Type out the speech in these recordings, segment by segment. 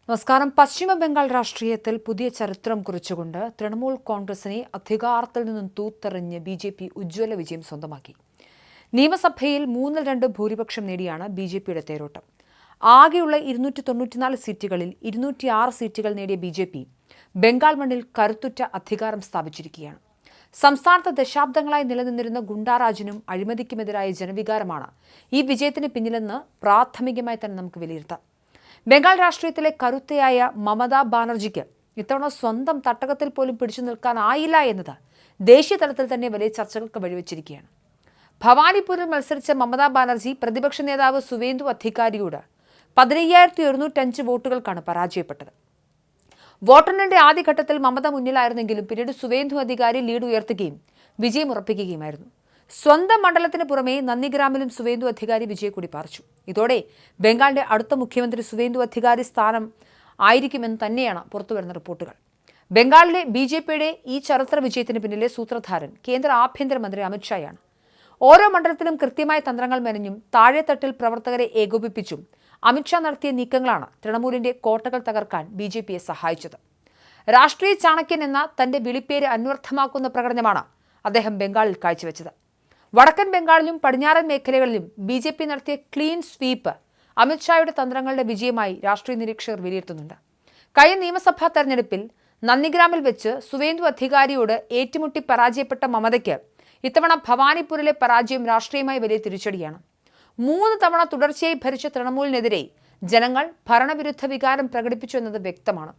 നമസ്കാരം. പശ്ചിമ ബംഗാൾ രാഷ്ട്രീയത്തിൽ പുതിയ ചരിത്രം കുറിച്ചുകൊണ്ട് തൃണമൂൽ കോൺഗ്രസിനെ അധികാരത്തിൽ നിന്നും തൂത്തെറിഞ്ഞ് ബി.ജെ.പി ഉജ്ജ്വല വിജയം സ്വന്തമാക്കി. നിയമസഭയിൽ 3-2 ഭൂരിപക്ഷം നേടിയാണ് ബി.ജെ.പിയുടെ തേരോട്ടം. ആകെയുള്ള 294 സീറ്റുകളിൽ 206 സീറ്റുകൾ നേടിയ ബി.ജെ.പി ബംഗാൾ മണ്ണിൽ കരുത്തുറ്റ അധികാരം സ്ഥാപിച്ചിരിക്കുകയാണ്. സംസ്ഥാനത്ത് ദശാബ്ദങ്ങളായി നിലനിന്നിരുന്ന ഗുണ്ടാരാജിനും അഴിമതിക്കുമെതിരായ ജനവികാരമാണ് ഈ വിജയത്തിന് പിന്നിലെന്ന് പ്രാഥമികമായി തന്നെ നമുക്ക് വിലയിരുത്താം. ബംഗാൾ രാഷ്ട്രീയത്തിലെ കരുത്തയായ മമതാ ബാനർജിക്ക് ഇത്തവണ സ്വന്തം തട്ടകത്തിൽ പോലും പിടിച്ചു നിൽക്കാനായില്ല എന്നത് ദേശീയ തലത്തിൽ തന്നെ വലിയ ചർച്ചകൾക്ക് വഴിവെച്ചിരിക്കുകയാണ്. ഭവാനിപൂരിൽ മത്സരിച്ച മമതാ ബാനർജി പ്രതിപക്ഷ നേതാവ് സുവേന്ദു അധികാരിയോട് 15,105 വോട്ടുകൾക്കാണ് പരാജയപ്പെട്ടത്. വോട്ടെണ്ണലിന്റെ ആദ്യഘട്ടത്തിൽ മമത മുന്നിലായിരുന്നെങ്കിലും പിന്നീട് സുവേന്ദു അധികാരി ലീഡ് ഉയർത്തുകയും വിജയം ഉറപ്പിക്കുകയുമായിരുന്നു. സ്വന്തം മണ്ഡലത്തിന് പുറമെ നന്ദിഗ്രാമിലും സുവേന്ദു അധികാരി വിജയക്കൊടി പാറിച്ചു. ഇതോടെ ബംഗാളിന്റെ അടുത്ത മുഖ്യമന്ത്രി സുവേന്ദു അധികാരി സ്ഥാനം ആയിരിക്കുമെന്ന് തന്നെയാണ് പുറത്തുവരുന്ന റിപ്പോർട്ടുകൾ. ബംഗാളിലെ ബി.ജെ.പിയുടെ ഈ ചരിത്ര വിജയത്തിന് പിന്നിലെ സൂത്രധാരൻ കേന്ദ്ര ആഭ്യന്തരമന്ത്രി അമിത്ഷായാണ്. ഓരോ മണ്ഡലത്തിലും കൃത്യമായ തന്ത്രങ്ങൾ മെനഞ്ഞും താഴെത്തട്ടിൽ പ്രവർത്തകരെ ഏകോപിപ്പിച്ചും അമിത്ഷാ നടത്തിയ നീക്കങ്ങളാണ് തൃണമൂലിന്റെ കോട്ടകൾ തകർക്കാൻ ബി.ജെ.പിയെ സഹായിച്ചത്. രാഷ്ട്രീയ ചാണക്യൻ എന്ന തന്റെ വിളിപ്പേര് അന്വർത്ഥമാക്കുന്ന പ്രകടനമാണ് അദ്ദേഹം ബംഗാളിൽ കാഴ്ചവെച്ചത്. വടക്കൻ ബംഗാളിലും പടിഞ്ഞാറൻ മേഖലകളിലും ബി.ജെ.പി നടത്തിയ ക്ലീൻ സ്വീപ്പ് അമിത്ഷായുടെ തന്ത്രങ്ങളുടെ വിജയമായി രാഷ്ട്രീയ നിരീക്ഷകർ വിലയിരുത്തുന്നുണ്ട്. കഴിഞ്ഞ നിയമസഭാ തെരഞ്ഞെടുപ്പിൽ നന്ദിഗ്രാമിൽ വെച്ച് സുവേന്ദു അധികാരിയോട് ഏറ്റുമുട്ടി പരാജയപ്പെട്ട മമതയ്ക്ക് ഇത്തവണ ഭവാനിപൂരിലെ പരാജയം രാഷ്ട്രീയമായി വലിയ തിരിച്ചടിയാണ്. 3 തവണ തുടർച്ചയായി ഭരിച്ച തൃണമൂലിനെതിരെ ജനങ്ങൾ ഭരണവിരുദ്ധ വികാരം പ്രകടിപ്പിച്ചു എന്നത് വ്യക്തമാണ്.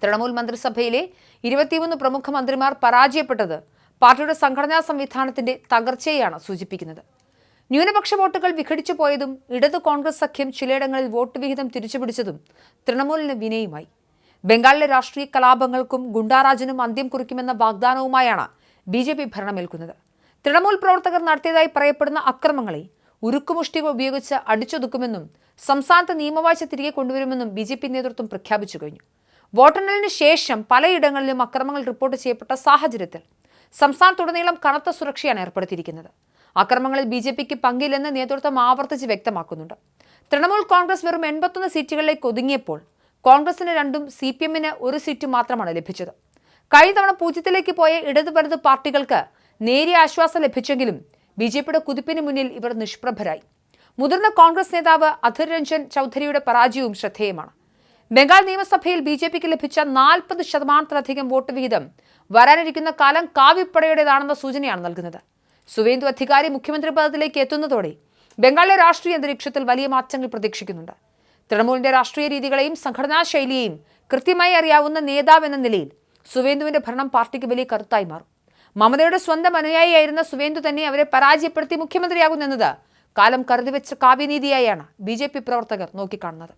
തൃണമൂൽ മന്ത്രിസഭയിലെ 23 പ്രമുഖ മന്ത്രിമാർ പരാജയപ്പെട്ടത് പാർട്ടിയുടെ സംഘടനാ സംവിധാനത്തിന്റെ തകർച്ചയെയാണ് സൂചിപ്പിക്കുന്നത്. ന്യൂനപക്ഷ വോട്ടുകൾ വിഘടിച്ചു പോയതും ഇടതു കോൺഗ്രസ് സഖ്യം ചിലയിടങ്ങളിൽ വോട്ട് വിഹിതം തിരിച്ചുപിടിച്ചതും തൃണമൂലിന് വിനയുമായി. ബംഗാളിലെ രാഷ്ട്രീയ കലാപങ്ങൾക്കും ഗുണ്ടാരാജിനും അന്ത്യം കുറിക്കുമെന്ന വാഗ്ദാനവുമായാണ് ബി.ജെ.പി ഭരണമേൽക്കുന്നത്. തൃണമൂൽ പ്രവർത്തകർ നടത്തിയതായി പറയപ്പെടുന്ന അക്രമങ്ങളെ ഉരുക്കുമുഷ്ടി ഉപയോഗിച്ച് അടിച്ചൊതുക്കുമെന്നും സംസ്ഥാനത്ത് നിയമവാഴ്ച തിരികെ കൊണ്ടുവരുമെന്നും ബി.ജെ.പി നേതൃത്വം പ്രഖ്യാപിച്ചു കഴിഞ്ഞു. വോട്ടെണ്ണലിന് ശേഷം പലയിടങ്ങളിലും അക്രമങ്ങൾ റിപ്പോർട്ട് ചെയ്യപ്പെട്ട സാഹചര്യത്തിൽ സംസ്ഥാനത്തുടനീളം കനത്ത സുരക്ഷയാണ് ഏർപ്പെടുത്തിയിരിക്കുന്നത്. അക്രമങ്ങളിൽ ബി.ജെ.പിക്ക് പങ്കില്ലെന്ന് നേതൃത്വം ആവർത്തിച്ച് വ്യക്തമാക്കുന്നുണ്ട്. തൃണമൂൽ കോൺഗ്രസ് വെറും 81 സീറ്റുകളിലേക്ക് ഒതുങ്ങിയപ്പോൾ കോൺഗ്രസിന് 2ഉം CPM-ന് 1 സീറ്റും മാത്രമാണ് ലഭിച്ചത്. കഴിഞ്ഞ തവണ 0ലേക്ക് പോയ ഇടതു വലത് പാർട്ടികൾക്ക് നേരിയ ആശ്വാസം ലഭിച്ചെങ്കിലും ബി.ജെ.പിയുടെ കുതിപ്പിന് മുന്നിൽ ഇവർ നിഷ്പ്രഭരായി. മുതിർന്ന കോൺഗ്രസ് നേതാവ് അധിർ രഞ്ജൻ ചൌധരിയുടെ പരാജയവും ശ്രദ്ധേയമാണ്. ബംഗാൾ നിയമസഭയിൽ ബി.ജെ.പിക്ക് ലഭിച്ച 40% വോട്ട് വിഹിതം വരാനിരിക്കുന്ന കാലം കാവ്യപ്പടയുടേതാണെന്ന സൂചനയാണ് നൽകുന്നത്. സുവേന്ദു അധികാരി മുഖ്യമന്ത്രി പദത്തിലേക്ക് എത്തുന്നതോടെ ബംഗാളിലെ രാഷ്ട്രീയ അന്തരീക്ഷത്തിൽ വലിയ മാറ്റങ്ങൾ പ്രതീക്ഷിക്കുന്നുണ്ട്. തൃണമൂലിന്റെ രാഷ്ട്രീയ രീതികളെയും സംഘടനാ ശൈലിയെയും കൃത്യമായി അറിയാവുന്ന നേതാവ് എന്ന നിലയിൽ സുവേന്ദുവിന്റെ ഭരണം പാർട്ടിക്ക് വലിയ കരുത്തായി മാറും. മമതയുടെ സ്വന്തം അനുയായിയായിരുന്ന സുവേന്ദു തന്നെ അവരെ പരാജയപ്പെടുത്തി മുഖ്യമന്ത്രിയാകുന്നെന്നത് കാലം കരുതിവെച്ച കാവ്യനീതിയായാണ് ബി.ജെ.പി പ്രവർത്തകർ നോക്കിക്കാണുന്നത്.